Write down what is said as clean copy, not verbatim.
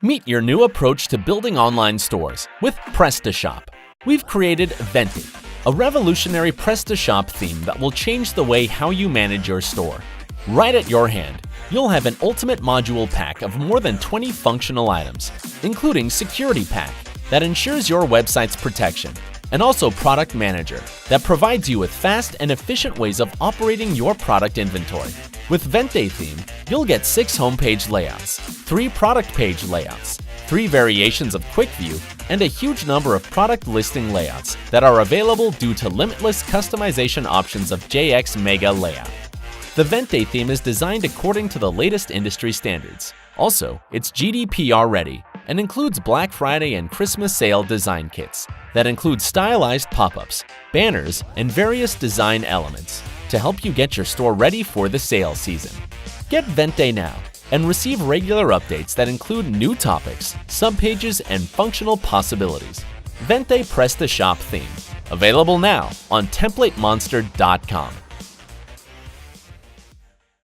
Meet your new approach to building online stores with Prestashop. We've created Vente, a revolutionary Prestashop theme that will change the way how you manage your store. Right at your hand, you'll have an ultimate module pack of more than 20 functional items, including Security Pack that ensures your website's protection, and also Product Manager that provides you with fast and efficient ways of operating your product inventory. With Vente theme, you'll get 6 homepage layouts, 3 product page layouts, 3 variations of Quick View, and a huge number of product listing layouts that are available due to limitless customization options of JX Mega Layout. The Vente theme is designed according to the latest industry standards. Also, it's GDPR ready and includes Black Friday and Christmas sale design kits that include stylized pop-ups, banners, and various design elements to help you get your store ready for the sale season. Get Vente now and receive regular updates that include new topics, subpages, and functional possibilities. Vente Prestashop theme, available now on templatemonster.com.